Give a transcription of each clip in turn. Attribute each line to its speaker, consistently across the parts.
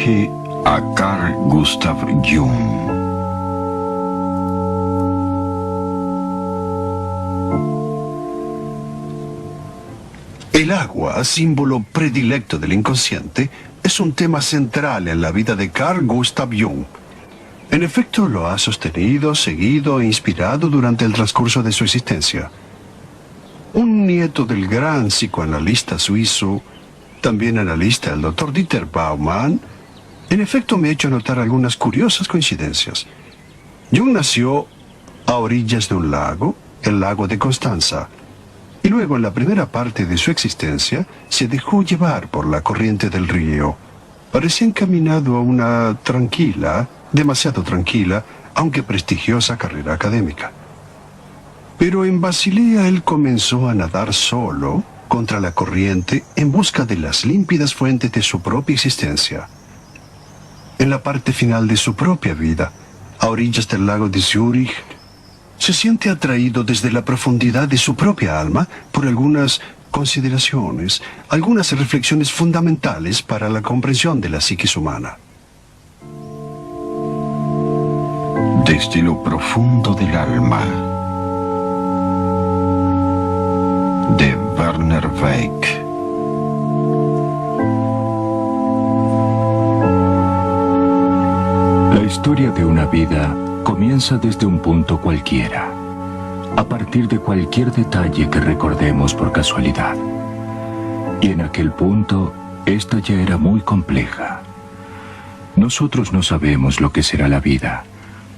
Speaker 1: Homenaje a Carl Gustav Jung. El agua, símbolo predilecto del inconsciente, es un tema central en la vida de Carl Gustav Jung. En efecto, lo ha sostenido, seguido e inspirado durante el transcurso de su existencia. Un nieto del gran psicoanalista suizo, también analista, el Dr. Dieter Baumann, en efecto me ha hecho notar algunas curiosas coincidencias. Jung nació a orillas de un lago, el lago de Constanza, y luego en la primera parte de su existencia se dejó llevar por la corriente del río. Parecía encaminado a una tranquila, demasiado tranquila, aunque prestigiosa carrera académica. Pero en Basilea él comenzó a nadar solo, contra la corriente, en busca de las límpidas fuentes de su propia existencia. En la parte final de su propia vida, a orillas del lago de Zúrich, se siente atraído desde la profundidad de su propia alma por algunas consideraciones, algunas reflexiones fundamentales para la comprensión de la psiquis humana. Desde lo profundo del alma, de Werner Weick.
Speaker 2: La historia de una vida comienza desde un punto cualquiera, a partir de cualquier detalle que recordemos por casualidad. Y en aquel punto, esta ya era muy compleja. Nosotros no sabemos lo que será la vida,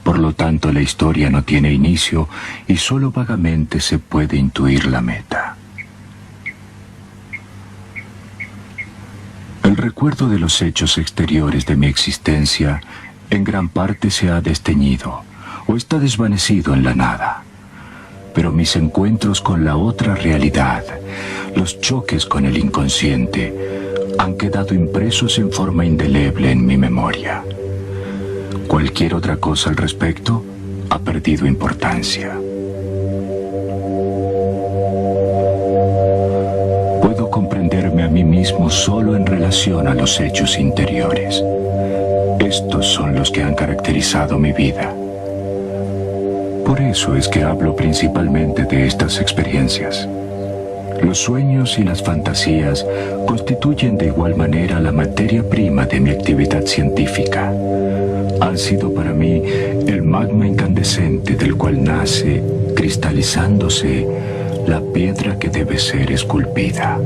Speaker 2: por lo tanto la historia no tiene inicio y solo vagamente se puede intuir la meta. El recuerdo de los hechos exteriores de mi existencia en gran parte se ha desteñido o está desvanecido en la nada. Pero mis encuentros con la otra realidad, los choques con el inconsciente, han quedado impresos en forma indeleble en mi memoria. Cualquier otra cosa al respecto ha perdido importancia. Puedo comprenderme a mí mismo solo en relación a los hechos interiores. Estos son los que han caracterizado mi vida. Por eso es que hablo principalmente de estas experiencias. Los sueños y las fantasías constituyen de igual manera la materia prima de mi actividad científica. Han sido para mí el magma incandescente del cual nace, cristalizándose, la piedra que debe ser esculpida.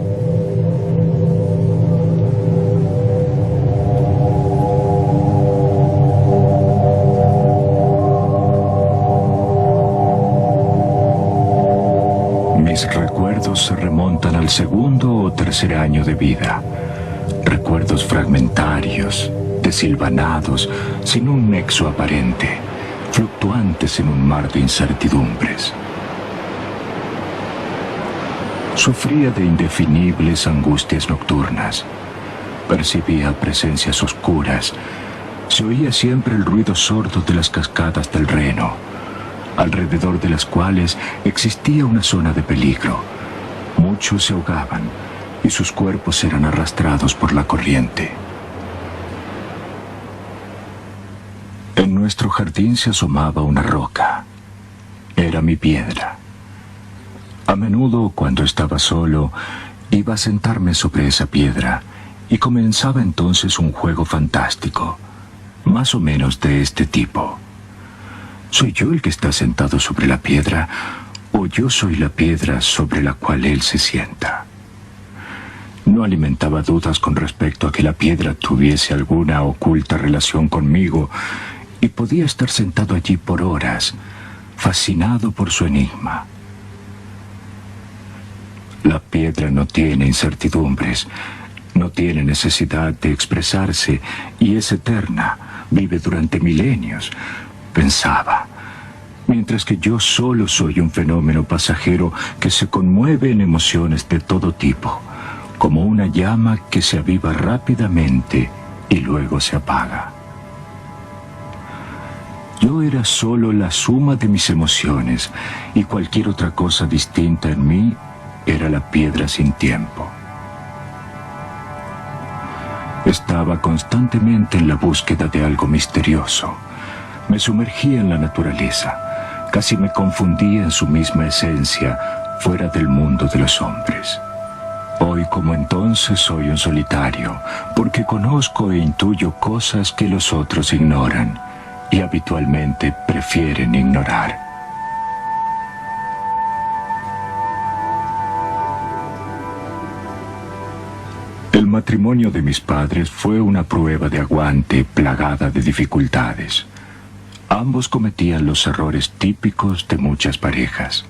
Speaker 2: Mis recuerdos se remontan al segundo o tercer año de vida. Recuerdos fragmentarios, desilvanados, sin un nexo aparente, fluctuantes en un mar de incertidumbres. Sufría de indefinibles angustias nocturnas. Percibía presencias oscuras. Se oía siempre el ruido sordo de las cascadas del Reno, alrededor de las cuales existía una zona de peligro. Muchos se ahogaban y sus cuerpos eran arrastrados por la corriente. En nuestro jardín se asomaba una roca. Era mi piedra. A menudo, cuando estaba solo, iba a sentarme sobre esa piedra y comenzaba entonces un juego fantástico, más o menos de este tipo. ¿Soy yo el que está sentado sobre la piedra o yo soy la piedra sobre la cual él se sienta? No alimentaba dudas con respecto a que la piedra tuviese alguna oculta relación conmigo y podía estar sentado allí por horas, fascinado por su enigma. La piedra no tiene incertidumbres, no tiene necesidad de expresarse y es eterna, vive durante milenios, pensaba, mientras que yo solo soy un fenómeno pasajero que se conmueve en emociones de todo tipo, como una llama que se aviva rápidamente y luego se apaga. Yo era solo la suma de mis emociones y cualquier otra cosa distinta en mí era la piedra sin tiempo. Estaba constantemente en la búsqueda de algo misterioso. Me sumergía en la naturaleza. Casi me confundía en su misma esencia, fuera del mundo de los hombres. Hoy como entonces soy un solitario, porque conozco e intuyo cosas que los otros ignoran y habitualmente prefieren ignorar. El matrimonio de mis padres fue una prueba de aguante plagada de dificultades. Ambos cometían los errores típicos de muchas parejas.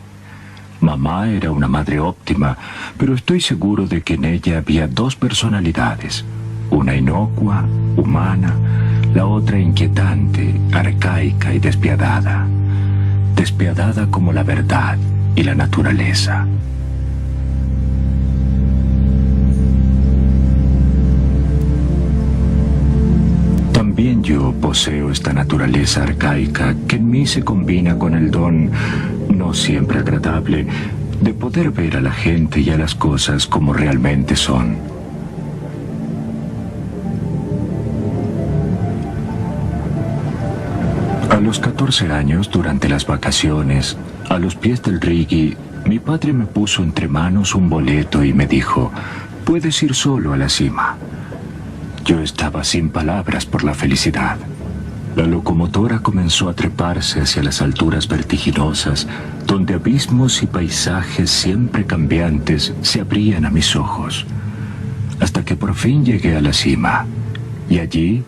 Speaker 2: Mamá era una madre óptima, pero estoy seguro de que en ella había dos personalidades, una inocua, humana, la otra inquietante, arcaica y despiadada. Despiadada como la verdad y la naturaleza. También yo poseo esta naturaleza arcaica que en mí se combina con el don, no siempre agradable, de poder ver a la gente y a las cosas como realmente son. A los 14 años, durante las vacaciones, a los pies del Rigi, mi padre me puso entre manos un boleto y me dijo: «Puedes ir solo a la cima». Yo estaba sin palabras por la felicidad. La locomotora comenzó a treparse hacia las alturas vertiginosas, donde abismos y paisajes siempre cambiantes se abrían a mis ojos, hasta que por fin llegué a la cima, y allí,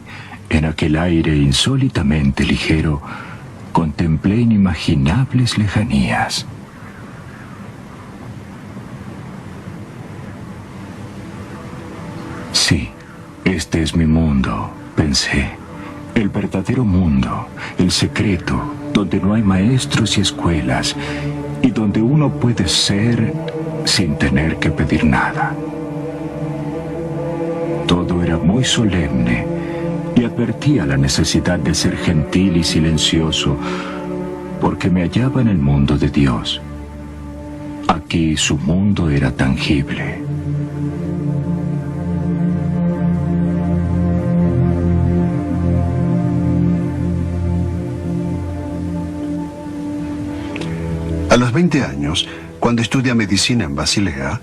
Speaker 2: en aquel aire insólitamente ligero, contemplé inimaginables lejanías. Sí, este es mi mundo, pensé. El verdadero mundo, el secreto, donde no hay maestros y escuelas, y donde uno puede ser sin tener que pedir nada. Todo era muy solemne, y advertía la necesidad de ser gentil y silencioso, porque me hallaba en el mundo de Dios. Aquí su mundo era tangible.
Speaker 1: A los 20 años, cuando estudia medicina en Basilea,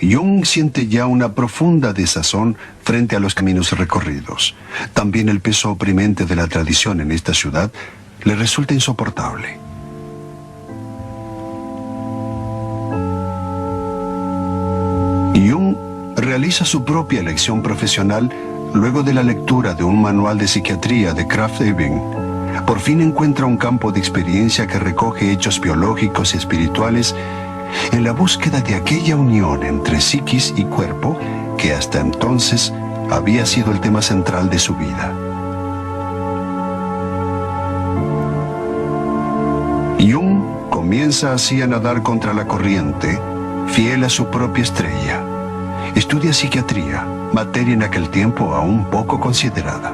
Speaker 1: Jung siente ya una profunda desazón frente a los caminos recorridos. También el peso oprimente de la tradición en esta ciudad le resulta insoportable. Jung realiza su propia elección profesional luego de la lectura de un manual de psiquiatría de Krafft Ebing. Por fin encuentra un campo de experiencia que recoge hechos biológicos y espirituales en la búsqueda de aquella unión entre psiquis y cuerpo que hasta entonces había sido el tema central de su vida. Jung comienza así a nadar contra la corriente, fiel a su propia estrella. Estudia psiquiatría, materia en aquel tiempo aún poco considerada.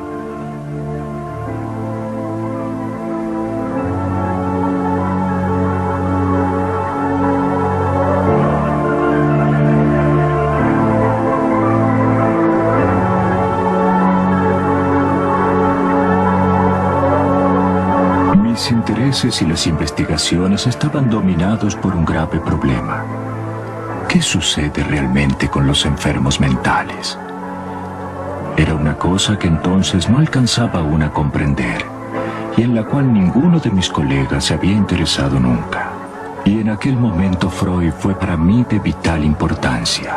Speaker 2: Mis intereses y las investigaciones estaban dominados por un grave problema. ¿Qué sucede realmente con los enfermos mentales? Era una cosa que entonces no alcanzaba aún a comprender, y en la cual ninguno de mis colegas se había interesado nunca. Y en aquel momento Freud fue para mí de vital importancia,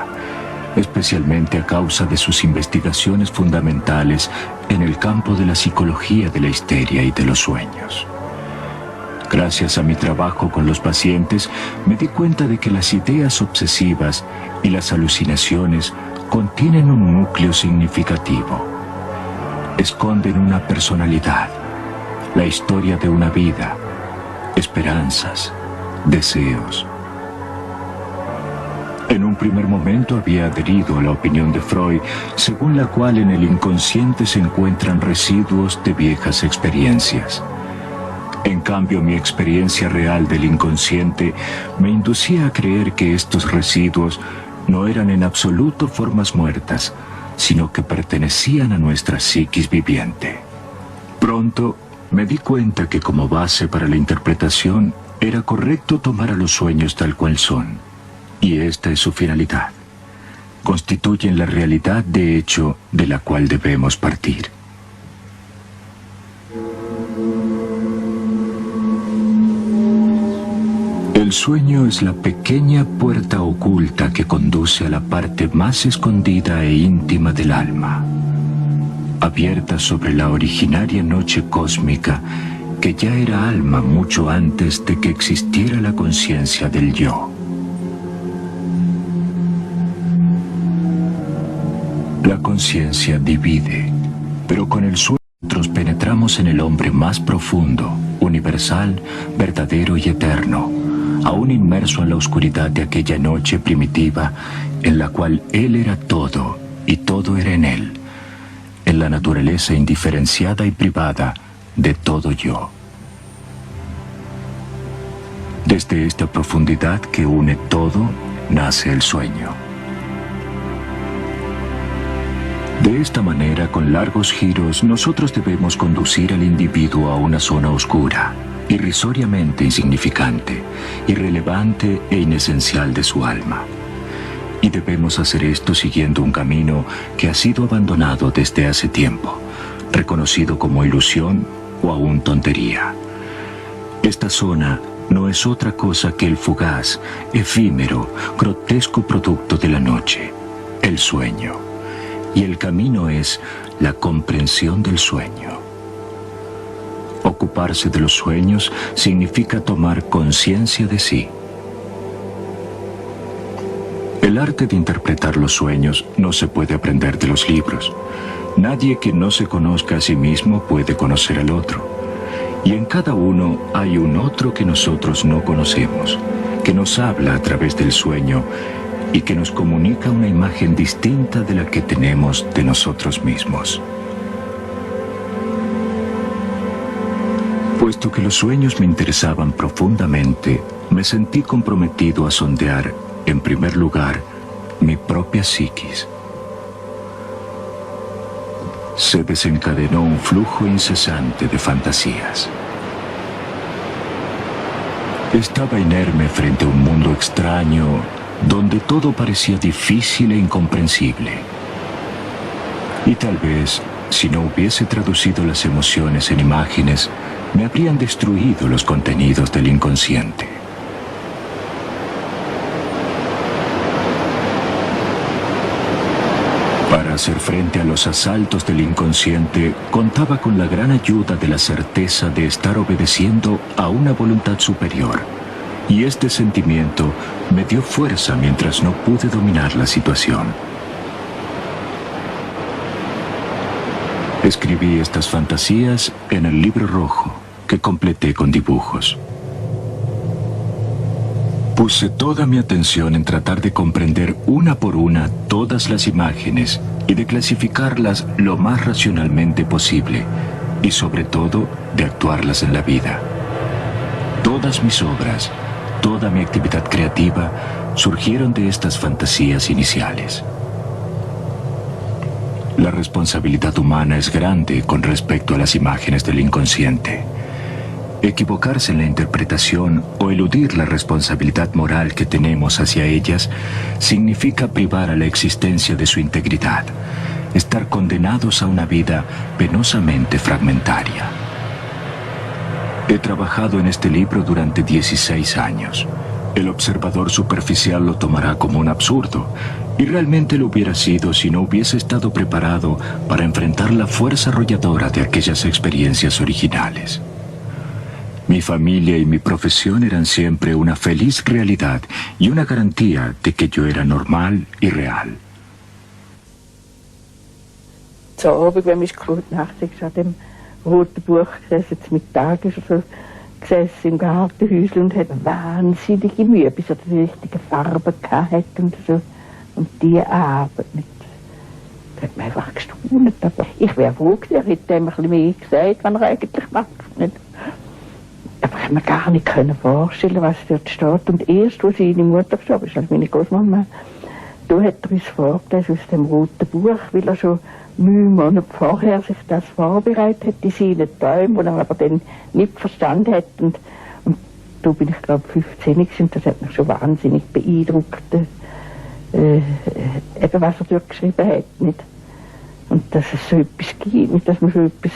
Speaker 2: especialmente a causa de sus investigaciones fundamentales en el campo de la psicología de la histeria y de los sueños. Gracias a mi trabajo con los pacientes, me di cuenta de que las ideas obsesivas y las alucinaciones contienen un núcleo significativo. Esconden una personalidad, la historia de una vida, esperanzas, deseos. En un primer momento había adherido a la opinión de Freud, según la cual en el inconsciente se encuentran residuos de viejas experiencias. En cambio, mi experiencia real del inconsciente me inducía a creer que estos residuos no eran en absoluto formas muertas, sino que pertenecían a nuestra psiquis viviente. Pronto me di cuenta que como base para la interpretación era correcto tomar a los sueños tal cual son, y esta es su finalidad. Constituyen la realidad de hecho de la cual debemos partir. El sueño es la pequeña puerta oculta que conduce a la parte más escondida e íntima del alma, abierta sobre la originaria noche cósmica que ya era alma mucho antes de que existiera la conciencia del yo. La conciencia divide, pero con el sueño nosotros penetramos en el hombre más profundo, universal, verdadero y eterno, aún inmerso en la oscuridad de aquella noche primitiva en la cual él era todo y todo era en él, en la naturaleza indiferenciada y privada de todo yo. Desde esta profundidad que une todo, nace el sueño. De esta manera, con largos giros, nosotros debemos conducir al individuo a una zona oscura, irrisoriamente insignificante, irrelevante e inesencial de su alma. Y debemos hacer esto siguiendo un camino que ha sido abandonado desde hace tiempo, reconocido como ilusión o aún tontería. Esta zona no es otra cosa que el fugaz, efímero, grotesco producto de la noche, el sueño. Y el camino es la comprensión del sueño. Ocuparse de los sueños significa tomar conciencia de sí. El arte de interpretar los sueños no se puede aprender de los libros. Nadie que no se conozca a sí mismo puede conocer al otro. Y en cada uno hay un otro que nosotros no conocemos, que nos habla a través del sueño y que nos comunica una imagen distinta de la que tenemos de nosotros mismos. Puesto que los sueños me interesaban profundamente, me sentí comprometido a sondear, en primer lugar, mi propia psiquis. Se desencadenó un flujo incesante de fantasías. Estaba inerme frente a un mundo extraño, donde todo parecía difícil e incomprensible. Y tal vez, si no hubiese traducido las emociones en imágenes, me habrían destruido los contenidos del inconsciente. Para hacer frente a los asaltos del inconsciente, contaba con la gran ayuda de la certeza de estar obedeciendo a una voluntad superior. Y este sentimiento me dio fuerza mientras no pude dominar la situación. Escribí estas fantasías en el libro rojo, que completé con dibujos. Puse toda mi atención en tratar de comprender una por una todas las imágenes y de clasificarlas lo más racionalmente posible, y sobre todo de actuarlas en la vida. Todas mis obras, toda mi actividad creativa surgieron de estas fantasías iniciales. La responsabilidad humana es grande con respecto a las imágenes del inconsciente. Equivocarse en la interpretación o eludir la responsabilidad moral que tenemos hacia ellas significa privar a la existencia de su integridad, estar condenados a una vida penosamente fragmentaria. He trabajado en este libro durante 16 años. El observador superficial lo tomará como un absurdo, y realmente lo hubiera sido si no hubiese estado preparado para enfrentar la fuerza arrolladora de aquellas experiencias originales. Mi familia y mi profesión eran siempre una feliz realidad y una garantía de que yo era normal y real.
Speaker 3: Zo Abend, wenn wir nachdenkst an dem roten Buch gesessen, mit Tagen so gesessen im Gartenhäuschen und hat wahnsinnige Mühe, bis er die richtige Farbe hatte und so. Und die Abend nicht. Da hat man einfach gestaunt. Aber ich wäre froh gewesen, er hätte ihm ein bisschen mehr gesagt, was er eigentlich macht. Nicht? Aber ich konnte mir gar nicht vorstellen, was dort steht. Und erst, als seine Mutter gestorben ist, also meine Großmama, da hat er uns vorgelesen aus dem roten Buch, weil er schon 9 Monate vorher sich das vorbereitet hat, in seinen Träumen, die er aber dann nicht verstanden hat. Und da bin ich, glaube 15 gewesen, und das hat mich schon wahnsinnig beeindruckt, eben was er dort geschrieben hat. Nicht? Und dass es so etwas gibt, nicht? Dass man so etwas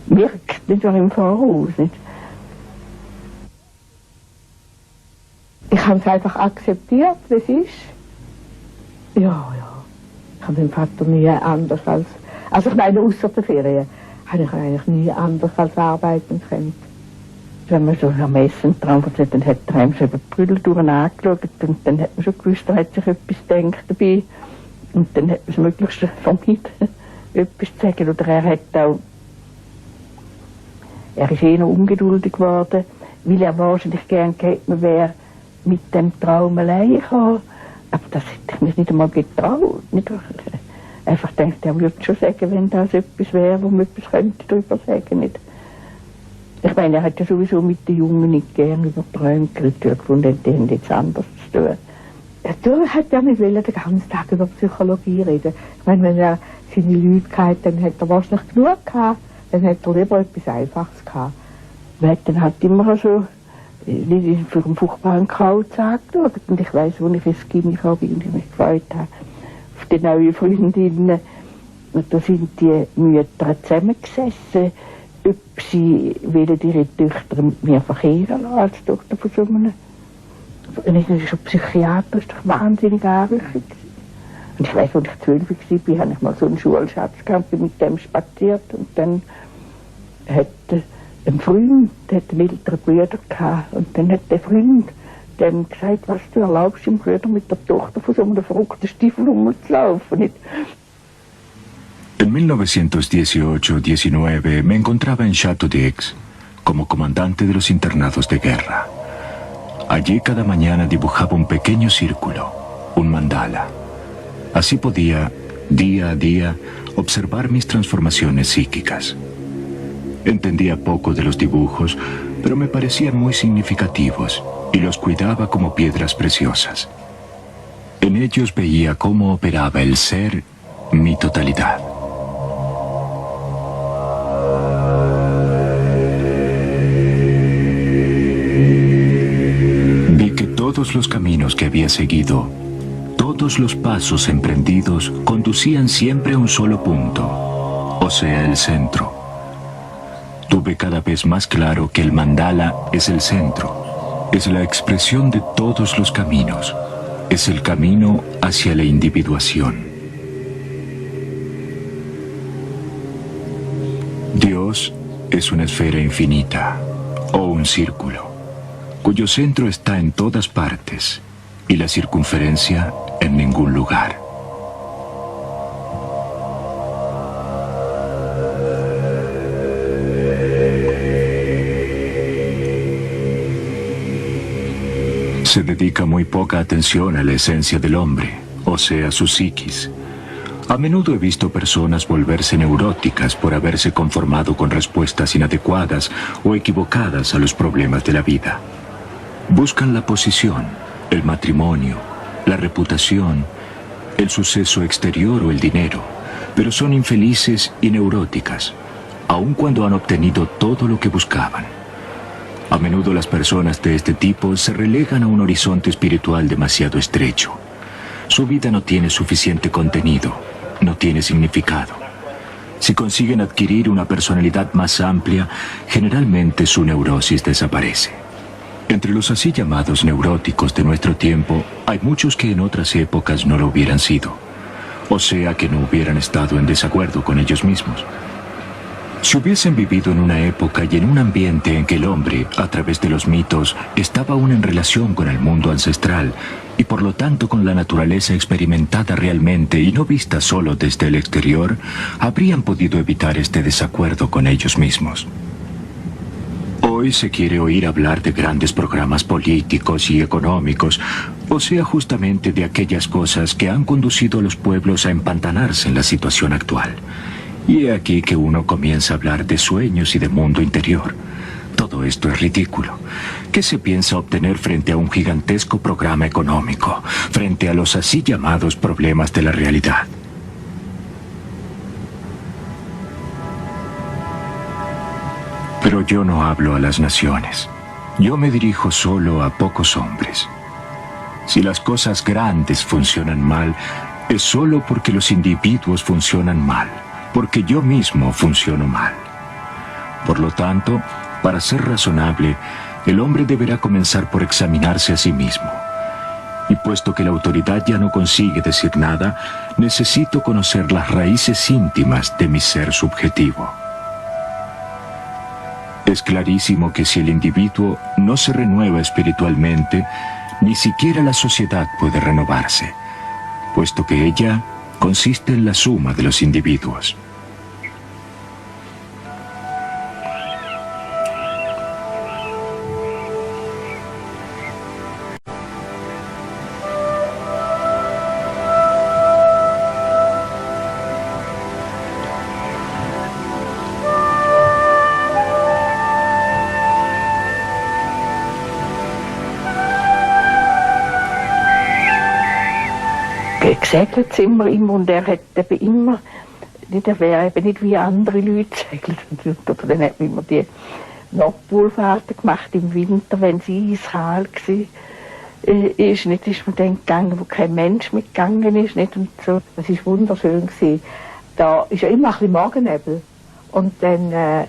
Speaker 3: merkt, nicht nur im Voraus. Nicht?
Speaker 4: Ich habe es einfach akzeptiert, wie es ist. Ja. Ich habe den Vater nie anders also ich meine, außer der Ferien, habe ich eigentlich nie anders als arbeiten können. Wenn man so am Essen dran war, dann hat er einem so über die Brüder angeschaut und dann hat man schon gewusst, er hat sich etwas gedacht dabei. Und dann hat man das Möglichste vermieden, etwas zu sagen. Oder er ist noch ungeduldig geworden, weil er wahrscheinlich gern gehabt, man wäre mit dem Traum allein gekommen. Aber das hätte ich mir nicht einmal getraut. Einfach denkt, er würde schon sagen, wenn das etwas wäre, wo man etwas könnte darüber sagen. Nicht? Ich meine, er hat ja sowieso mit den Jungen nicht gern über Träume gefunden, die haben jetzt anders zu tun. Er hat ja nicht den ganzen Tag über Psychologie reden. Ich meine, wenn er seine Leute hatte, dann hat er wahrscheinlich genug gehabt, dann hat er lieber etwas Einfaches gehabt. Man hat dann halt immer so für einen furchtbaren Kauz angeschaut. Und ich weiss, wo ich ins Gimmick habe und ich mich gefreut habe auf die neuen Freundinnen. Und da sind die Mütter zusammengesessen, ob sie ihre Töchter mit mir verkehren lassen, als Tochter von so einem. Und ich bin schon Psychiater, ist doch wahnsinnig anrüchig. Und ich weiss, als ich 12 war, habe ich mal so einen Schulschatz gehabt, bin mit dem spaziert. Und dann hat ein Freund, der hat einen älteren Bruder gehabt. Und dann hat der Freund dem gesagt, was du erlaubst dem Bruder mit der Tochter von so einem verrückten Stiefel rumzulaufen.
Speaker 2: En 1918-19 me encontraba en Château d'Aix como comandante de los internados de guerra. Allí cada mañana dibujaba un pequeño círculo, un mandala. Así podía, día a día, observar mis transformaciones psíquicas. Entendía poco de los dibujos, pero me parecían muy significativos y los cuidaba como piedras preciosas. En ellos veía cómo operaba el ser, mi totalidad. Vi que todos los caminos que había seguido, todos los pasos emprendidos, conducían siempre a un solo punto, o sea, el centro. Tuve cada vez más claro que el mandala es el centro, es la expresión de todos los caminos, es el camino hacia la individuación. Dios es una esfera infinita, o un círculo, cuyo centro está en todas partes y la circunferencia en ningún lugar. Se dedica muy poca atención a la esencia del hombre, o sea, su psiquis. A menudo he visto personas volverse neuróticas por haberse conformado con respuestas inadecuadas o equivocadas a los problemas de la vida. Buscan la posición, el matrimonio, la reputación, el suceso exterior o el dinero, pero son infelices y neuróticas, aun cuando han obtenido todo lo que buscaban. A menudo las personas de este tipo se relegan a un horizonte espiritual demasiado estrecho. Su vida no tiene suficiente contenido, no tiene significado. Si consiguen adquirir una personalidad más amplia, generalmente su neurosis desaparece. Entre los así llamados neuróticos de nuestro tiempo, hay muchos que en otras épocas no lo hubieran sido, o sea que no hubieran estado en desacuerdo con ellos mismos. Si hubiesen vivido en una época y en un ambiente en que el hombre, a través de los mitos, estaba aún en relación con el mundo ancestral y por lo tanto con la naturaleza experimentada realmente y no vista solo desde el exterior, habrían podido evitar este desacuerdo con ellos mismos. Hoy se quiere oír hablar de grandes programas políticos y económicos, o sea, justamente de aquellas cosas que han conducido a los pueblos a empantanarse en la situación actual. Y he aquí que uno comienza a hablar de sueños y de mundo interior. Todo esto es ridículo. ¿Qué se piensa obtener frente a un gigantesco programa económico, frente a los así llamados problemas de la realidad? Pero yo no hablo a las naciones. Yo me dirijo solo a pocos hombres. Si las cosas grandes funcionan mal, es solo porque los individuos funcionan mal, porque yo mismo funciono mal. Por lo tanto, para ser razonable, el hombre deberá comenzar por examinarse a sí mismo. Y puesto que la autoridad ya no consigue decir nada, necesito conocer las raíces íntimas de mi ser subjetivo. Es clarísimo que si el individuo no se renueva espiritualmente, ni siquiera la sociedad puede renovarse, puesto que ella consiste en la suma de los individuos.
Speaker 3: Gesegelt sind wir immer und er hat eben immer, er wäre eben nicht wie andere Leute gesegelt. Oder dann hat man immer die Nordpolfahrten gemacht im Winter, wenn es eiskalt war. Nicht ist man dann gegangen, wo kein Mensch mitgegangen ist. Nicht, und so. Das war wunderschön gewesen. Da ist ja immer ein bisschen Morgennebel. Und dann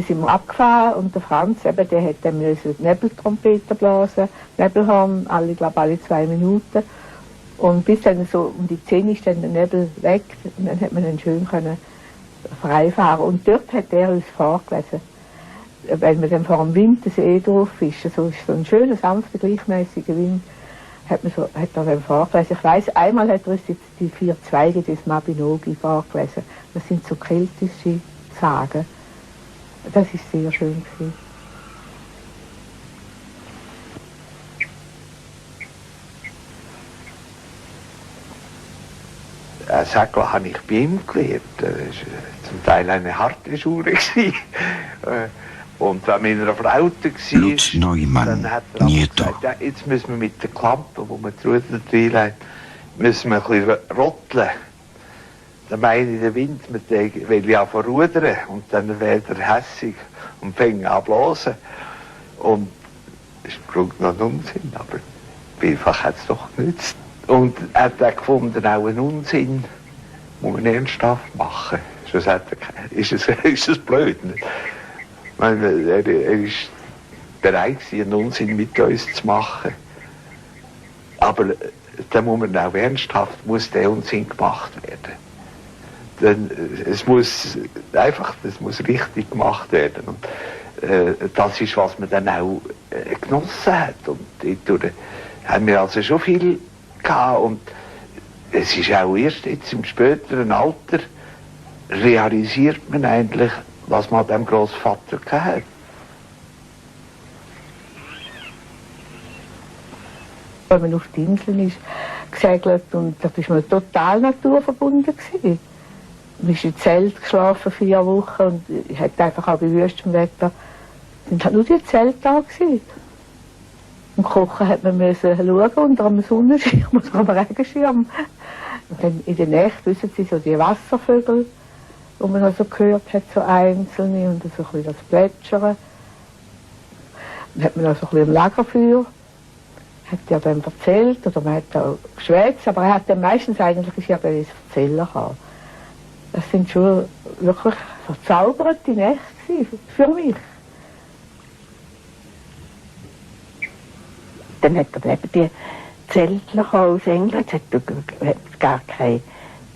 Speaker 3: sind wir abgefahren und der Franz, eben, der hat dann Nebeltrompete blasen, Nebelhorn, alle 2 Minuten. Und bis dann so um die 10 ist dann der Nebel weg und dann hat man dann schön können frei fahren. Und dort hat er uns vorgelesen, wenn man dann vor dem Wind das drauf ist, so ist so ein schöner, sanfter, gleichmäßiger Wind, hat er dann vorgelesen. Ich weiss, einmal hat er uns die 4 Zweige des Mabinogi vorgelesen. Das sind so keltische Sagen. Das ist sehr schön gewesen.
Speaker 5: Segel habe ich bei ihm gelernt. Das war zum Teil eine harte Schule. Und wenn man in einer Flaute war,
Speaker 6: Lutz Neumann,
Speaker 5: dann hat er
Speaker 6: Nieto.
Speaker 5: gesagt, ja, jetzt müssen wir mit der Klampe, wo man die Ruder reinlegt, müssen wir ein bisschen rotteln. Dann meine ich, der Wind, man will ja verrudern und dann wird er hässig und fängt an zu blasen. Und das ist im Grunde noch ein Unsinn, aber vielfach hat es doch genützt. Und er hat dann gefunden, auch einen Unsinn muss man ernsthaft machen. Sonst ist es blöd. Nicht? Ich meine, er ist bereit, einen Unsinn mit uns zu machen. Aber dann muss man auch ernsthaft, der Unsinn gemacht werden. Denn es muss richtig gemacht werden. Und das ist, was man dann auch genossen hat. Und dadurch haben wir also schon viel gehabt. Und es ist auch erst jetzt im späteren Alter realisiert man eigentlich, was man dem Großvater gehabt hat.
Speaker 3: Wenn man auf die Inseln ist gesegelt und da war man total naturverbunden gewesen. Man ist im Zelt geschlafen 4 Wochen und ich hatte einfach auch bei wüstem Wetter, sind halt nur die Zelte da gewesen. Und kochen hat man müssen schauen unter einem Sonnenschirm oder einem Regenschirm. Und dann in der Nacht, wissen Sie, so die Wasservögel, die man also gehört hat, so einzelne und so ein bisschen das Plätschern. Dann hat man also ein bisschen im Lagerfeuer, hat er dann erzählt oder man hat auch geschwätzt, aber er hat dann meistens eigentlich ja das Erzählen gehabt. Das sind schon wirklich verzauberte Nächte für mich. Dann hat er eben die Zeltler aus England, es hat gar kein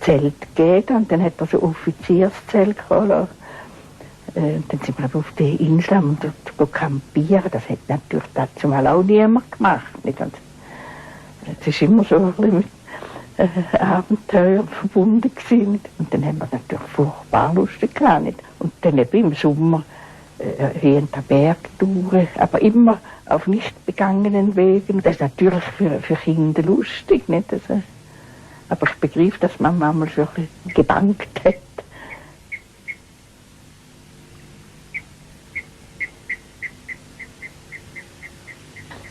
Speaker 3: Zelt gegeben und dann hat er so Offizierszelt geholt. Dann sind wir auf die Insel und dort campieren. Das hat natürlich dazu mal auch niemand gemacht. Nicht? Und es ist immer so ein bisschen mit Abenteuer verbunden gewesen. Und dann haben wir natürlich furchtbar lustig gehabt. Nicht? Und dann eben im Sommer hier in der Bergtour, aber immer auf nicht begangenen Wegen. Das ist natürlich für Kinder lustig. Nicht? Also, aber ich begriff, dass man manchmal so ein bisschen gebankt hat.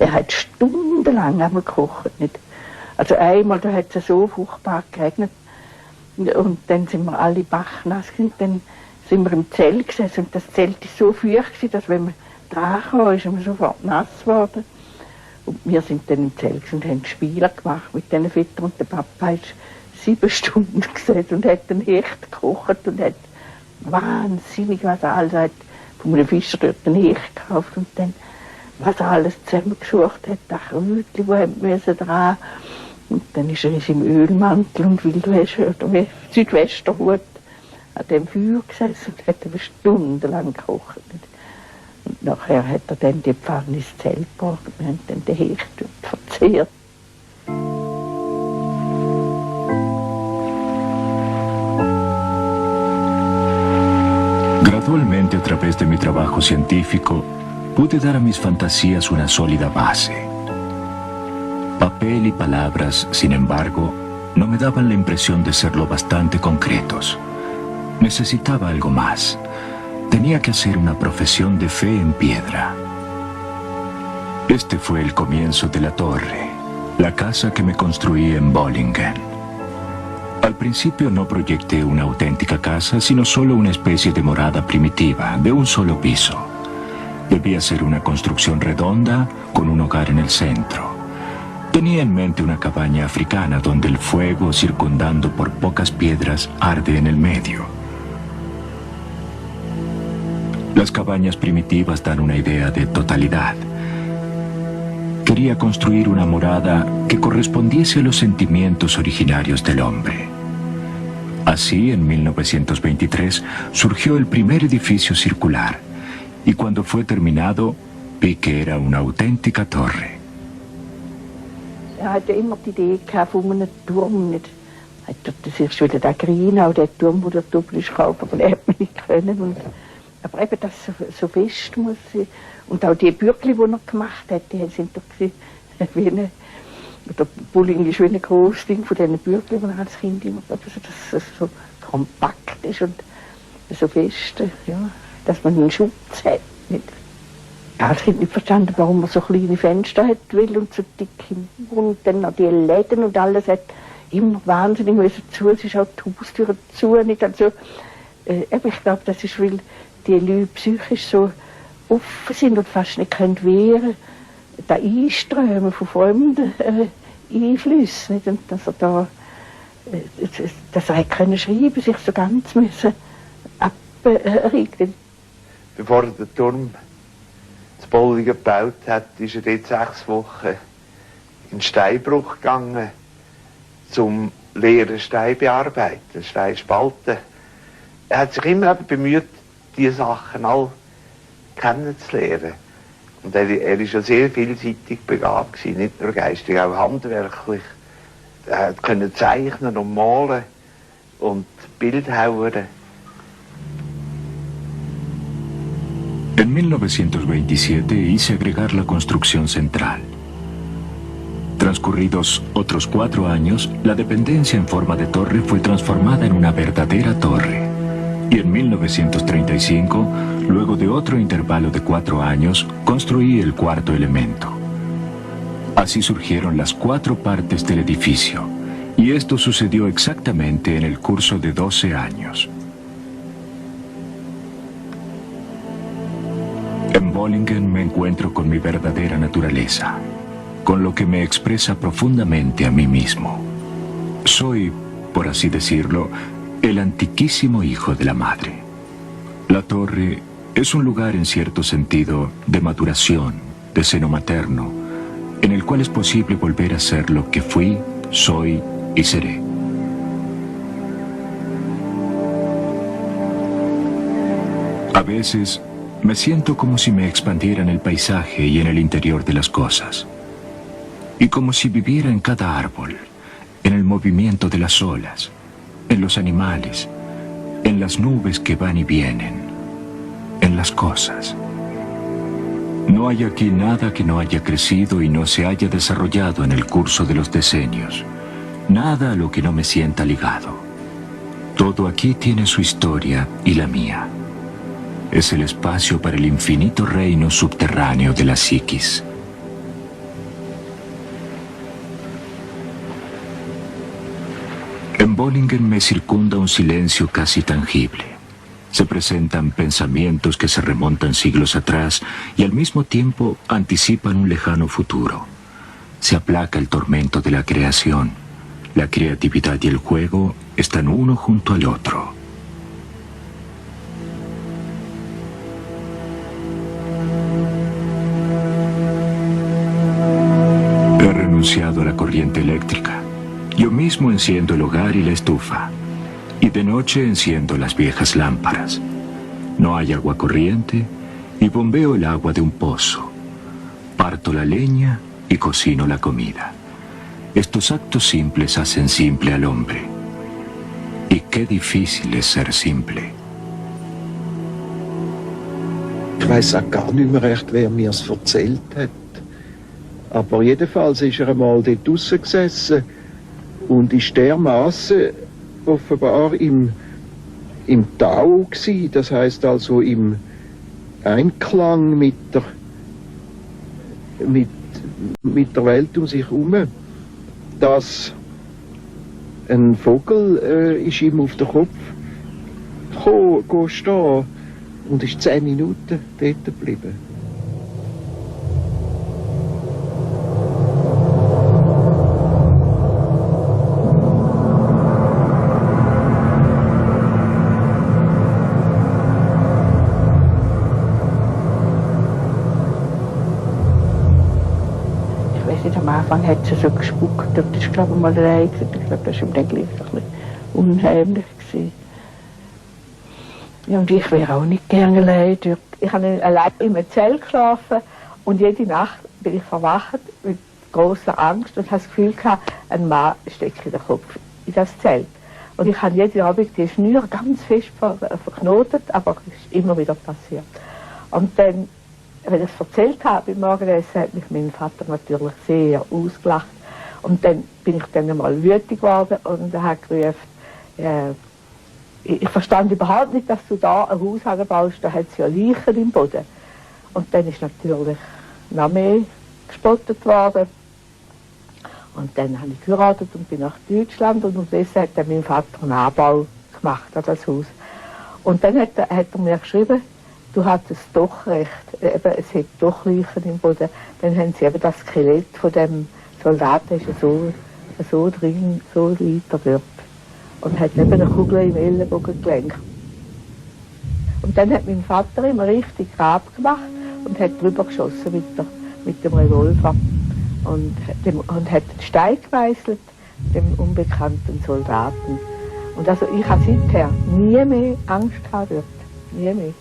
Speaker 3: er hat stundenlang einmal gekocht. Nicht? Also einmal, da hat es so furchtbar geregnet und dann sind wir alle bachnass gewesen, dann sind wir im Zelt gesessen und das Zelt ist so feucht gewesen, dass wenn man dran kam, ist man sofort nass geworden. Und wir sind dann im Zelt und haben Spiele gemacht mit diesen Vätern und der Papa ist 7 Stunden gesessen und hat den Hecht gekocht und hat wahnsinnig was alles, hat von einem Fischer dort den Hecht gekauft und dann was er alles zusammengesucht hat, das Krötchen, wo haben müssen dran. Und dann ist er in seinem Ölmantel und Südwesterhut an dem Feuer gesessen und hat eine stundenlang gekocht. Und nachher hat er dann die Pfanne ins Zelt gebracht und wir haben dann den Hecht verzehrt.
Speaker 2: Gradualmente, a través de mi trabajo científico, pude dar a mis fantasías una sólida base. Papel y palabras, sin embargo, no me daban la impresión de ser lo bastante concretos. Necesitaba algo más. Tenía que hacer una profesión de fe en piedra. Este fue el comienzo de la torre, la casa que me construí en Bollingen. Al principio no proyecté una auténtica casa, sino solo una especie de morada primitiva, de un solo piso. Debía ser una construcción redonda, con un hogar en el centro. Tenía en mente una cabaña africana donde el fuego, circundando por pocas piedras, arde en el medio. Las cabañas primitivas dan una idea de totalidad. Quería construir una morada que correspondiese a los sentimientos originarios del hombre. Así, en 1923, surgió el primer edificio circular, y cuando fue terminado, vi que era una auténtica torre.
Speaker 3: Er hatte immer die Idee gehabt von einem Turm. Nicht. Er hat das erst wieder der Grinau, der Turm, wo der Doppel ist gekauft, aber den hat man nicht können. Und, aber eben, das so fest muss sein. Und auch die Bürgli, die er gemacht hat, die sind doch wie eine, der Bulling ist wie ein grosses Ding von diesen Bürgli, die er als Kind immer gehabt hat, dass es so kompakt ist und so fest, ja, dass man einen Schutz hat. Nicht. Ja, ich habe nicht verstanden, warum man so kleine Fenster hat will und so dicke Mauern und dann noch die Läden und alles hat immer wahnsinnig müssen zu. Es ist auch die Haustür zu. Nicht? Also, ich glaube, das ist, weil die Leute psychisch so offen sind und fast nicht können wehren, da Einströmen von fremden Einflüssen. Nicht? Und dass er da, dass er können schreiben, sich so ganz müssen abregen.
Speaker 5: Bevor der Turm zu Bollingen gebaut hat, ist er dort 6 Wochen in Steinbruch gegangen, zum leeren Stein bearbeiten, Stein spalten. Er hat sich immer bemüht, diese Sachen alle kennenzulernen. Und er war schon sehr vielseitig begabt gewesen, nicht nur geistig, auch handwerklich. Er konnte zeichnen und malen und Bildhauern.
Speaker 2: En 1927 hice agregar la construcción central. Transcurridos otros 4 años, la dependencia en forma de torre fue transformada en una verdadera torre. Y en 1935, luego de otro intervalo de 4 años, construí el 4.º elemento. Así surgieron las 4 partes del edificio, y esto sucedió exactamente en el curso de 12 años. En Bollingen me encuentro con mi verdadera naturaleza, con lo que me expresa profundamente a mí mismo. Soy, por así decirlo, el antiquísimo hijo de la madre. La torre es un lugar en cierto sentido de maduración, de seno materno, en el cual es posible volver a ser lo que fui, soy y seré. A veces me siento como si me expandiera en el paisaje y en el interior de las cosas, y como si viviera en cada árbol, en el movimiento de las olas, en los animales, en las nubes que van y vienen, en las cosas. No hay aquí nada que no haya crecido y no se haya desarrollado en el curso de los decenios, nada a lo que no me sienta ligado. Todo aquí tiene su historia y la mía. Es el espacio para el infinito reino subterráneo de la psiquis. Bollingen me circunda un silencio casi tangible. Se presentan pensamientos que se remontan siglos atrás y al mismo tiempo anticipan un lejano futuro. Se aplaca el tormento de la creación. La creatividad y el juego están uno junto al otro. He renunciado a la corriente eléctrica. Yo mismo enciendo el hogar y la estufa. Y de noche enciendo las viejas lámparas. No hay agua corriente y bombeo el agua de un pozo. Parto la leña y cocino la comida. Estos actos simples hacen simple al hombre. Y qué difícil es ser simple.
Speaker 6: Ich weiss auch gar nicht mehr recht, wer mir es erzählt hat. Aber jedenfalls ist er einmal dort draussen gesessen und ist dermaßen offenbar im Tao gsi, das heißt also im Einklang mit der Welt um sich herum, dass ein Vogel ist ihm auf den Kopf stehen und ist 10 Minuten dort geblieben.
Speaker 4: Am Anfang hat sie so gespuckt, das ist glaube ich mal allein. Ich glaube, das war ihm dann gleich ein bisschen unheimlich gewesen. Ja, und ich wäre auch nicht gerne allein. Ich habe allein im Zelt geschlafen und jede Nacht bin ich verwacht mit großer Angst und habe das Gefühl gehabt, ein Mann steckt in den Kopf in das Zelt. Und ich habe jeden Abend die Schnür ganz fest verknotet, aber es ist immer wieder passiert. Und dann, wenn ich es erzählt habe im Morgenessen, hat mich mein Vater natürlich sehr ausgelacht. Und dann bin ich dann einmal wütend geworden und er hat gerufen, ich verstand überhaupt nicht, dass du da ein Haus anbaust, da hat es ja Leichen im Boden. Und dann ist natürlich noch mehr gespottet worden. Und dann habe ich geheiratet und bin nach Deutschland und unterdessen hat dann mein Vater einen Anbau gemacht an das Haus. Und dann hat er mir geschrieben, du hattest doch recht, eben, es hat doch Leichen im Boden. Dann haben sie eben das Skelett von dem Soldaten ist so drin, so weiter dort. Und hat eben eine Kugel im Ellenbogengelenk. Und dann hat mein Vater immer richtig Grab gemacht und hat drüber geschossen mit dem Revolver. Und hat den Stein gemeißelt, dem unbekannten Soldaten. Und also ich habe seither nie mehr Angst gehabt dort. Nie mehr.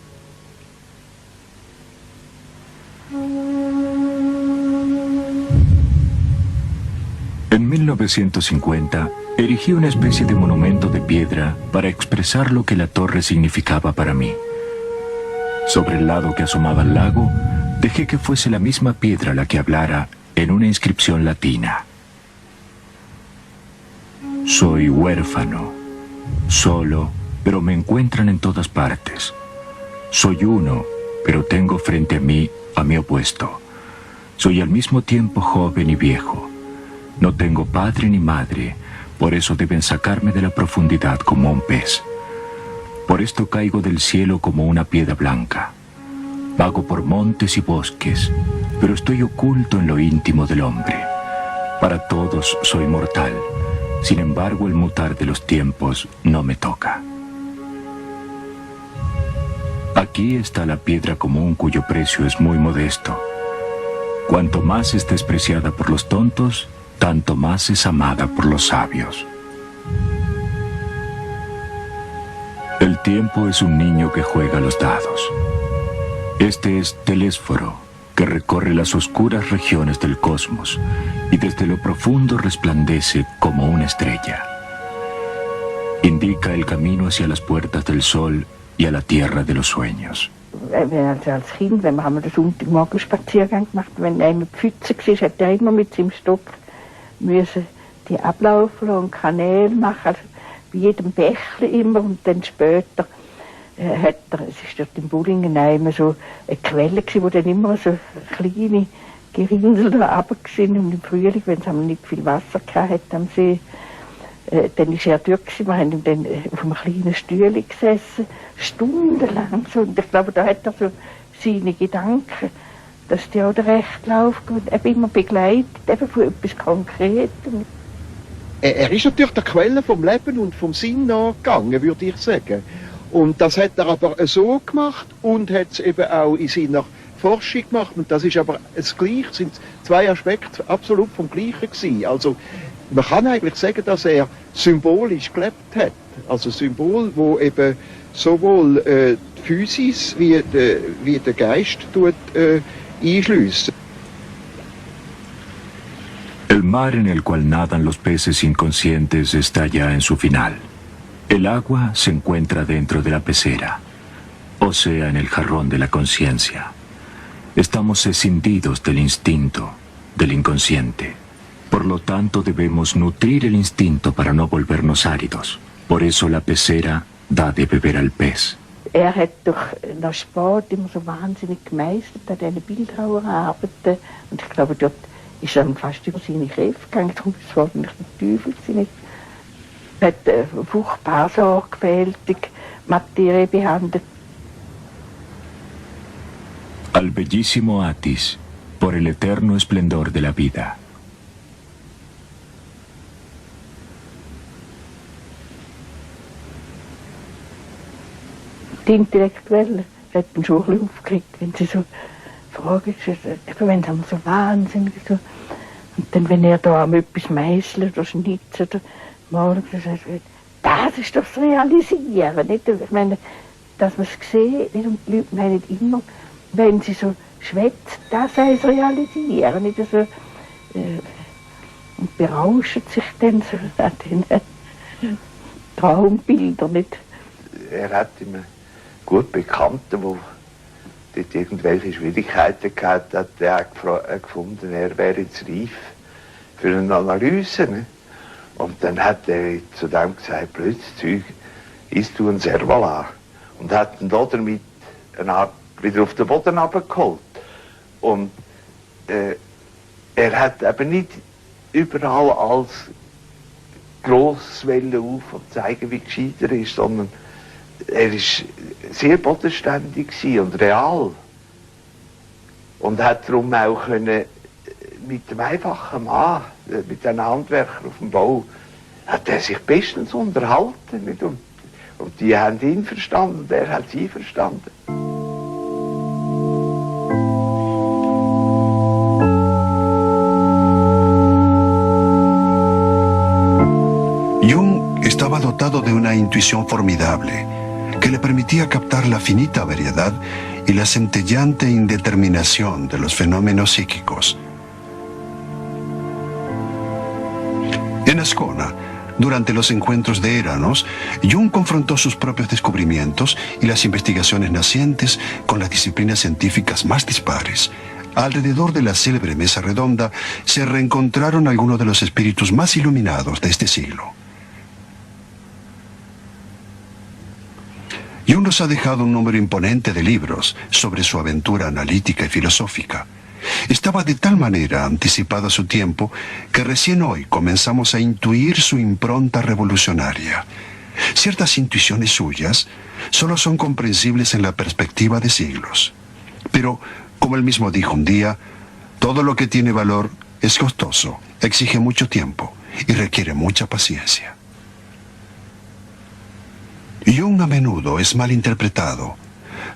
Speaker 2: En 1950, erigí una especie de monumento de piedra para expresar lo que la torre significaba para mí. Sobre el lado que asomaba al lago, dejé que fuese la misma piedra la que hablara en una inscripción latina. Soy huérfano, solo, pero me encuentran en todas partes. Soy uno, pero tengo frente a mí a mi opuesto. Soy al mismo tiempo joven y viejo. No tengo padre ni madre, por eso deben sacarme de la profundidad como un pez. Por esto caigo del cielo como una piedra blanca. Vago por montes y bosques, pero estoy oculto en lo íntimo del hombre. Para todos soy mortal, sin embargo el mutar de los tiempos no me toca. Aquí está la piedra común cuyo precio es muy modesto. Cuanto más es despreciada por los tontos, tanto más es amada por los sabios. El tiempo es un niño que juega a los dados. Este es Telésforo, que recorre las oscuras regiones del cosmos y desde lo profundo resplandece como una estrella. Indica el camino hacia las puertas del sol y a la tierra de los sueños.
Speaker 4: Als Kind, wenn wir den Sonntagmorgen Spaziergang gemacht, wenn einer Pfütze war, hat er immer mit seinem Stock müssen die ablaufen und Kanäle machen, also bei jedem Bächli immer. Und dann später es ist dort in Bollingen immer so eine Quelle gewesen, wo dann immer so kleine Gerinnsel da runter sind. Und im Frühling, wenn es nicht viel Wasser hatte am See,
Speaker 3: dann war er dort, wir haben dann auf einem kleinen Stühle gesessen, stundenlang. So. Und ich glaube, da hat er so seine Gedanken, dass die auch den rechten Lauf gehen, eben immer begleitet, eben von etwas Konkretem.
Speaker 6: Er ist natürlich der Quelle vom Leben und vom Sinn nachgegangen, würde ich sagen. Und das hat er aber so gemacht und hat es eben auch in seiner Forschung gemacht. Und das ist aber das Gleiche, sind zwei Aspekte absolut vom Gleichen gewesen. Also man kann eigentlich sagen, dass er symbolisch gelebt hat. Also Symbol, wo eben sowohl die Physis wie der Geist einschliessen.
Speaker 2: El mar en el cual nadan los peces inconscientes está ya en su final. El agua se encuentra dentro de la pecera, o sea, en el jarrón de la conciencia. Estamos escindidos del instinto, del inconsciente. Por lo tanto, debemos nutrir el instinto para no volvernos áridos. Por eso la pecera da de beber al pez.
Speaker 3: Er hat durch nach Sport immer so wahnsinnig gemeistert, an diesen Bildhauerarbeiten. Und ich glaube, dort ist er fast über seine Kräfte gegangen. Darum ist es wahrscheinlich der Teufel gewesen. Er hat furchtbar sorgfältig Materie behandelt.
Speaker 2: Al bellísimo Atis, por el eterno esplendor de la vida.
Speaker 3: Die Intellektuellen hätten schon ein bisschen aufgeregt, wenn sie so Fragen stellen, wenn sie so wahnsinnig so. Und dann, wenn er da etwas meißelt oder schnitzt oder malt, das ist doch das Realisieren. Nicht? Ich meine, dass man es sieht, und die Leute meinen immer, wenn sie so schwätzt, das sei das Realisieren. Nicht? So, und berauschen sich dann so an den Traumbildern. Nicht?
Speaker 5: Er hat immer gut Bekannten, wo dort irgendwelche Schwierigkeiten gehabt hat, er gefunden, er wäre jetzt reif für eine Analyse. Ne? Und dann hat er zu dem gesagt, blödes Zeug, isst du ein Servala. Und hat ihn damit eine Art wieder auf den Boden runtergeholt. Und er hat eben nicht überall als gross auf und zeigen, wie gescheit er ist, sondern er war sehr bodenständig und real. Und hat darum auch können, mit dem einfachen Mann, mit den Handwerkern auf dem Bau, hat er sich bestens unterhalten. Nicht? Und die haben ihn verstanden und er hat sie verstanden.
Speaker 1: Jung estaba dotado de una intuición formidable que le permitía captar la finita variedad y la centellante indeterminación de los fenómenos psíquicos. En Ascona, durante los encuentros de Eranos, Jung confrontó sus propios descubrimientos y las investigaciones nacientes con las disciplinas científicas más dispares. Alrededor de la célebre mesa redonda se reencontraron algunos de los espíritus más iluminados de este siglo. Jung nos ha dejado un número imponente de libros sobre su aventura analítica y filosófica. Estaba de tal manera anticipado a su tiempo que recién hoy comenzamos a intuir su impronta revolucionaria. Ciertas intuiciones suyas solo son comprensibles en la perspectiva de siglos. Pero, como él mismo dijo un día, todo lo que tiene valor es costoso, exige mucho tiempo y requiere mucha paciencia. Jung a menudo es mal interpretado.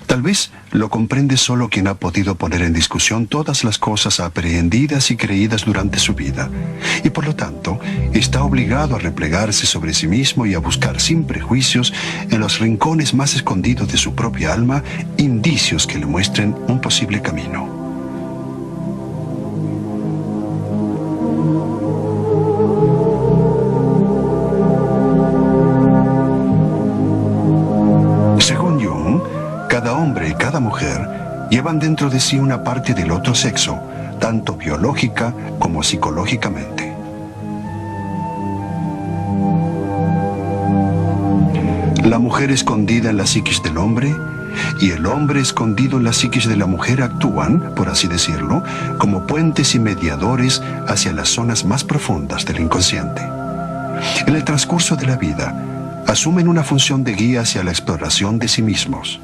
Speaker 1: Tal vez lo comprende solo quien ha podido poner en discusión todas las cosas aprehendidas y creídas durante su vida, y por lo tanto está obligado a replegarse sobre sí mismo y a buscar sin prejuicios en los rincones más escondidos de su propia alma indicios que le muestren un posible camino. Cada hombre y cada mujer llevan dentro de sí una parte del otro sexo, tanto biológica como psicológicamente. La mujer escondida en la psiquis del hombre y el hombre escondido en la psiquis de la mujer actúan, por así decirlo, como puentes y mediadores hacia las zonas más profundas del inconsciente. en el transcurso de la vida, asumen una función de guía hacia la exploración de sí mismos.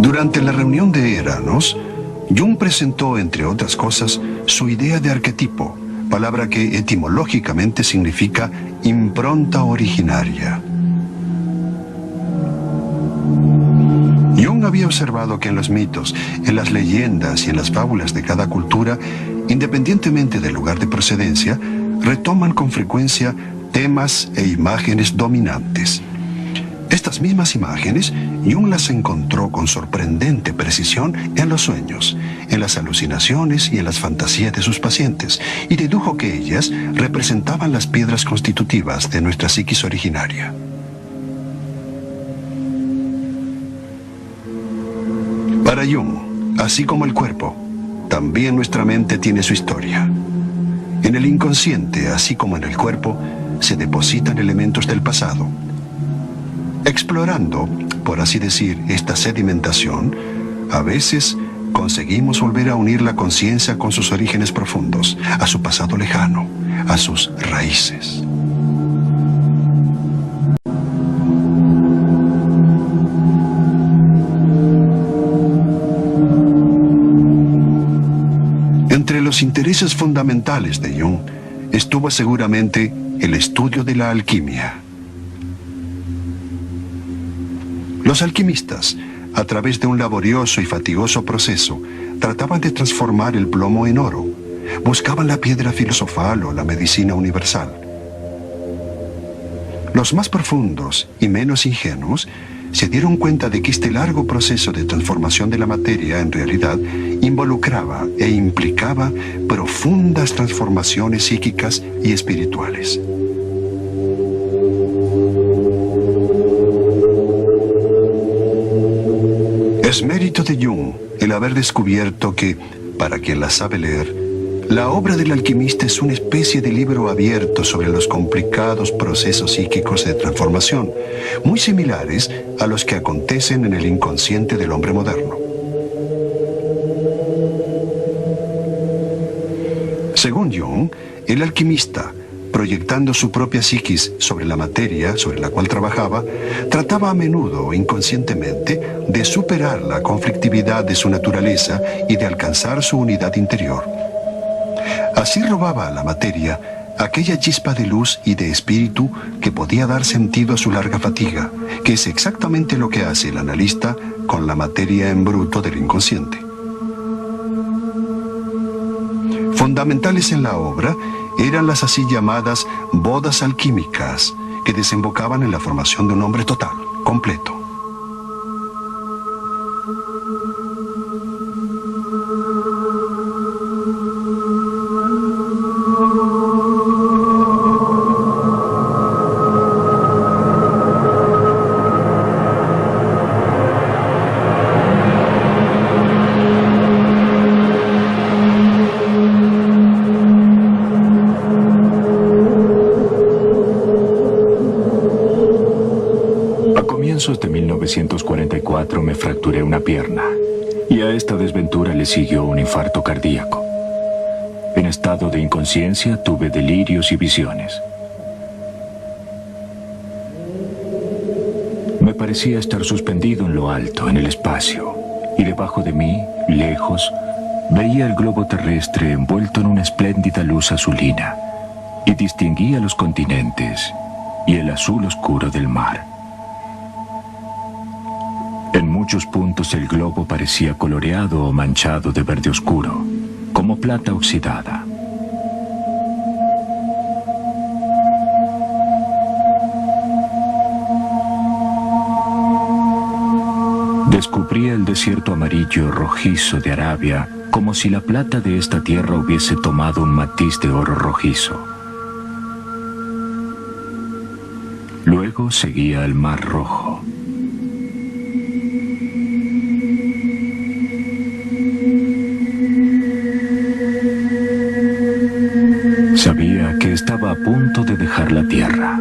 Speaker 1: Durante la reunión de Eranos, Jung presentó, entre otras cosas, su idea de arquetipo, palabra que etimológicamente significa impronta originaria. Jung había observado que en los mitos, en las leyendas y en las fábulas de cada cultura, independientemente del lugar de procedencia, retoman con frecuencia temas e imágenes dominantes. Estas mismas imágenes, Jung las encontró con sorprendente precisión en los sueños, en las alucinaciones y en las fantasías de sus pacientes, y dedujo que ellas representaban las piedras constitutivas de nuestra psiquis originaria. Para Jung, así como el cuerpo, también nuestra mente tiene su historia. En el inconsciente, así como en el cuerpo, se depositan elementos del pasado. Explorando, por así decir, esta sedimentación, a veces conseguimos volver a unir la conciencia con sus orígenes profundos, a su pasado lejano, a sus raíces. Entre los intereses fundamentales de Jung estuvo seguramente el estudio de la alquimia. Los alquimistas, a través de un laborioso y fatigoso proceso, trataban de transformar el plomo en oro. Buscaban la piedra filosofal o la medicina universal. Los más profundos y menos ingenuos se dieron cuenta de que este largo proceso de transformación de la materia en realidad involucraba e implicaba profundas transformaciones psíquicas y espirituales. Es mérito de Jung el haber descubierto que, para quien la sabe leer, la obra del alquimista es una especie de libro abierto sobre los complicados procesos psíquicos de transformación, muy similares a los que acontecen en el inconsciente del hombre moderno. Según Jung, el alquimista, proyectando su propia psiquis sobre la materia sobre la cual trabajaba, trataba a menudo, inconscientemente, de superar la conflictividad de su naturaleza y de alcanzar su unidad interior. Así robaba a la materia aquella chispa de luz y de espíritu que podía dar sentido a su larga fatiga, que es exactamente lo que hace el analista con la materia en bruto del inconsciente. Fundamentales en la obra eran las así llamadas bodas alquímicas, que desembocaban en la formación de un hombre total, completo.
Speaker 2: De 1944 me fracturé una pierna y a esta desventura le siguió un infarto cardíaco. En estado de inconsciencia tuve delirios y visiones. Me parecía estar suspendido en lo alto, en el espacio, y debajo de mí, lejos, veía el globo terrestre envuelto en una espléndida luz azulina y distinguía los continentes y el azul oscuro del mar. En muchos puntos el globo parecía coloreado o manchado de verde oscuro, como plata oxidada. Descubría el desierto amarillo rojizo de Arabia, como si la plata de esta tierra hubiese tomado un matiz de oro rojizo. Luego seguía el Mar Rojo. Sabía que estaba a punto de dejar la tierra.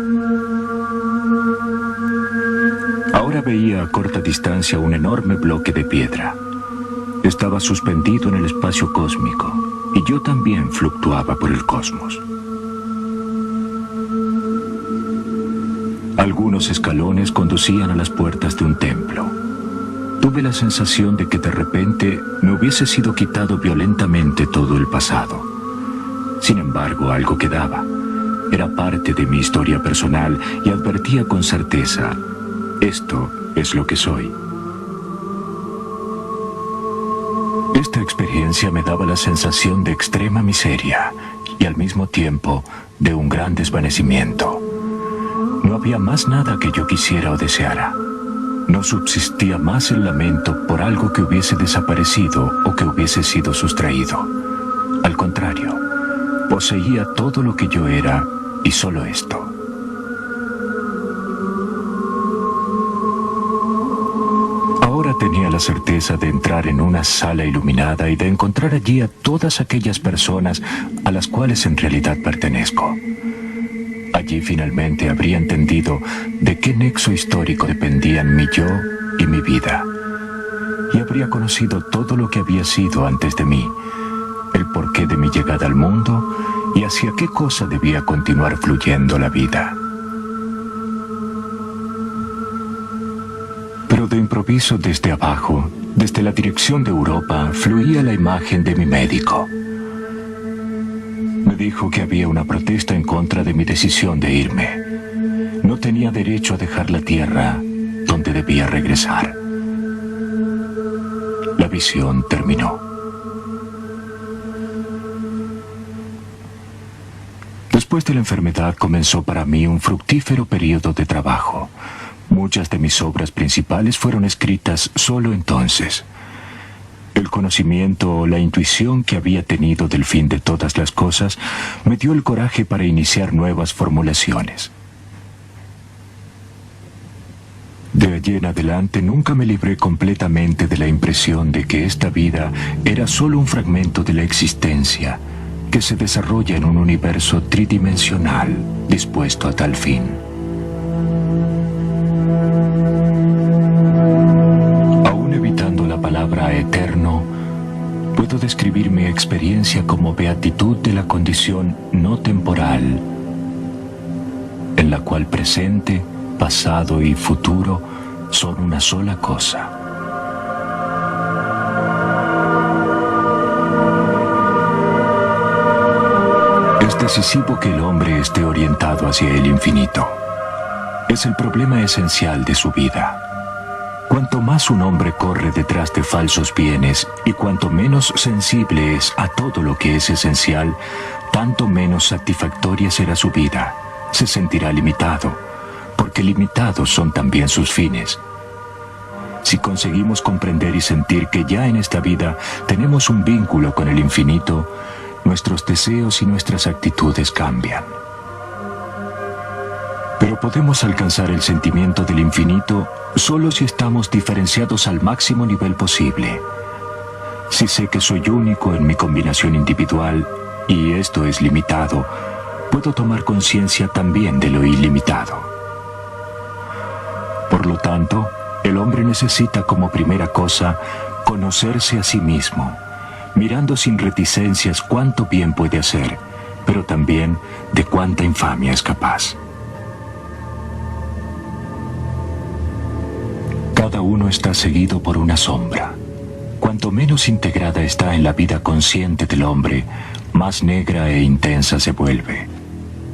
Speaker 2: a corta distancia un enorme bloque de piedra. Estaba suspendido en el espacio cósmico, y yo también fluctuaba por el cosmos. Algunos escalones conducían a las puertas de un templo. Tuve la sensación de que de repente me hubiese sido quitado violentamente todo el pasado. Sin embargo, algo quedaba. Era parte de mi historia personal y advertía con certeza: esto es lo que soy. Esta experiencia me daba la sensación de extrema miseria y al mismo tiempo de un gran desvanecimiento. No había más nada que yo quisiera o deseara. No subsistía más el lamento por algo que hubiese desaparecido o que hubiese sido sustraído. Al contrario, poseía todo lo que yo era y solo esto. Ahora tenía la certeza de entrar en una sala iluminada y de encontrar allí a todas aquellas personas a las cuales en realidad pertenezco. Allí finalmente habría entendido de qué nexo histórico dependían mi yo y mi vida. Y habría conocido todo lo que había sido antes de mí, el porqué de mi llegada al mundo y hacia qué cosa debía continuar fluyendo la vida. Pero de improviso desde abajo, desde la dirección de Europa, fluía la imagen de mi médico. Me dijo que había una protesta en contra de mi decisión de irme. No tenía derecho a dejar la tierra donde debía regresar. La visión terminó. Después de la enfermedad comenzó para mí un fructífero periodo de trabajo. Muchas de mis obras principales fueron escritas solo entonces. El conocimiento o la intuición que había tenido del fin de todas las cosas me dio el coraje para iniciar nuevas formulaciones. De allí en adelante nunca me libré completamente de la impresión de que esta vida era solo un fragmento de la existencia que se desarrolla en un universo tridimensional dispuesto a tal fin. Aún evitando la palabra eterno, puedo describir mi experiencia como beatitud de la condición no temporal, en la cual presente, pasado y futuro son una sola cosa. Es decisivo que el hombre esté orientado hacia el infinito. Es el problema esencial de su vida. Cuanto más un hombre corre detrás de falsos bienes y cuanto menos sensible es a todo lo que es esencial, tanto menos satisfactoria será su vida. Se sentirá limitado, porque limitados son también sus fines. Si conseguimos comprender y sentir que ya en esta vida tenemos un vínculo con el infinito, nuestros deseos y nuestras actitudes cambian. Pero podemos alcanzar el sentimiento del infinito solo si estamos diferenciados al máximo nivel posible. Si sé que soy único en mi combinación individual, y esto es limitado, puedo tomar conciencia también de lo ilimitado. Por lo tanto, el hombre necesita como primera cosa conocerse a sí mismo, mirando sin reticencias cuánto bien puede hacer, pero también de cuánta infamia es capaz. Cada uno está seguido por una sombra. Cuanto menos integrada está en la vida consciente del hombre, más negra e intensa se vuelve.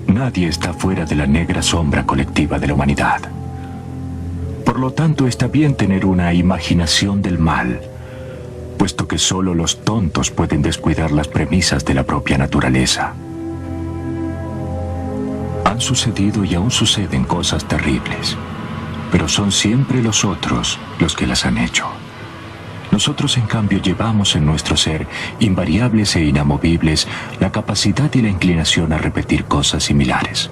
Speaker 2: Nadie está fuera de la negra sombra colectiva de la humanidad. Por lo tanto, está bien tener una imaginación del mal, puesto que solo los tontos pueden descuidar las premisas de la propia naturaleza. Han sucedido y aún suceden cosas terribles, pero son siempre los otros los que las han hecho. Nosotros, en cambio, llevamos en nuestro ser, invariables e inamovibles, la capacidad y la inclinación a repetir cosas similares.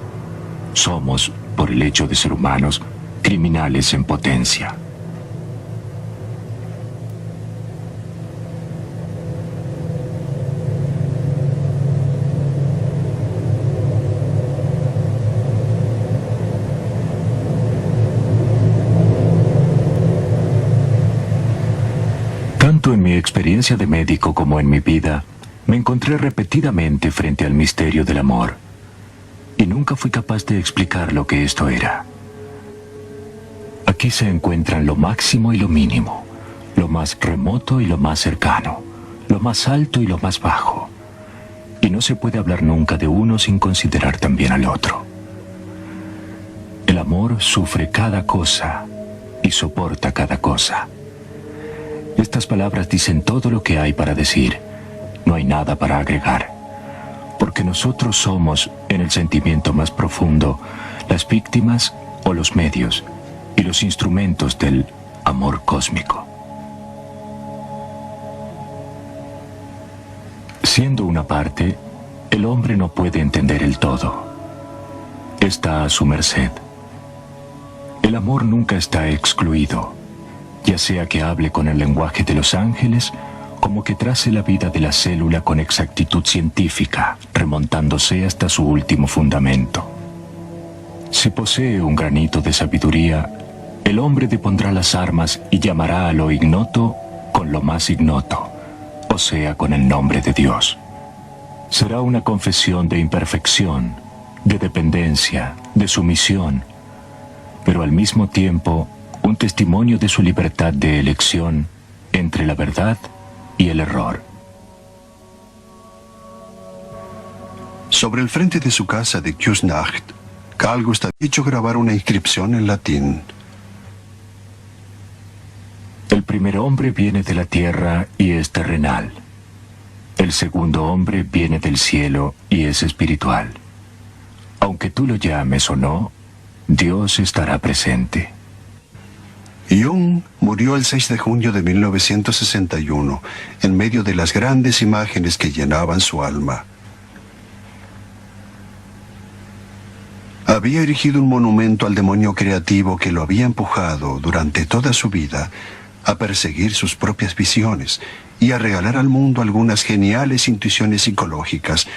Speaker 2: Somos, por el hecho de ser humanos, criminales en potencia. Tanto en mi experiencia de médico como en mi vida, me encontré repetidamente frente al misterio del amor, y nunca fui capaz de explicar lo que esto era. Aquí se encuentran lo máximo y lo mínimo, lo más remoto y lo más cercano, lo más alto y lo más bajo, y no se puede hablar nunca de uno sin considerar también al otro. El amor sufre cada cosa y soporta cada cosa. Estas palabras dicen todo lo que hay para decir. No hay nada para agregar. Porque nosotros somos, en el sentimiento más profundo, las víctimas o los medios y los instrumentos del amor cósmico. Siendo una parte, el hombre no puede entender el todo. Está a su merced. El amor nunca está excluido, ya sea que hable con el lenguaje de los ángeles, como que trace la vida de la célula con exactitud científica, remontándose hasta su último fundamento. Si posee un granito de sabiduría, el hombre depondrá las armas y llamará a lo ignoto con lo más ignoto, o sea, con el nombre de Dios. Será una confesión de imperfección, de dependencia, de sumisión, pero al mismo tiempo un testimonio de su libertad de elección entre la verdad y el error.
Speaker 1: Sobre el frente de su casa de Küsnacht, Carl Gustav hizo grabar una inscripción en latín.
Speaker 2: El primer hombre viene de la tierra y es terrenal. El segundo hombre viene del cielo y es espiritual. Aunque tú lo llames o no, Dios estará presente.
Speaker 1: Jung murió el 6 de junio de 1961, en medio de las grandes imágenes que llenaban su alma. Había erigido un monumento al demonio creativo que lo había empujado durante toda su vida a perseguir sus propias visiones y a regalar al mundo algunas geniales intuiciones psicológicas,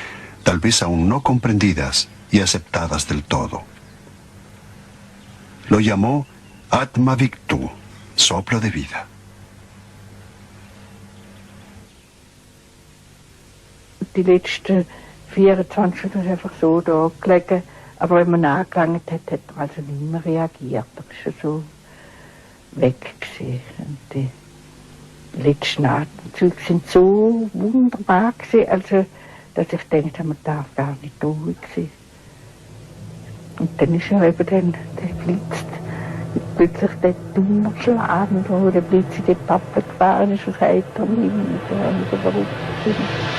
Speaker 1: tal vez aún no comprendidas y aceptadas del todo. Lo llamó Atma Victu, soplo de vida.
Speaker 4: Die letzten 24 Stunden ist einfach so da gelegen. Aber wenn man angelangt hat, hat er also nicht mehr reagiert. Er ist schon so weg gewesen. Und die letzten Atemzüge sind so wunderbar gewesen, also, dass ich dachte, man darf gar nicht ruhig sein. Und dann ist er eben dann, der blitzt, plötzlich der Donnerschlag, wo der Blitz in die Pappe gefahren ist, was heiter Himmel, da haben wir verrückt.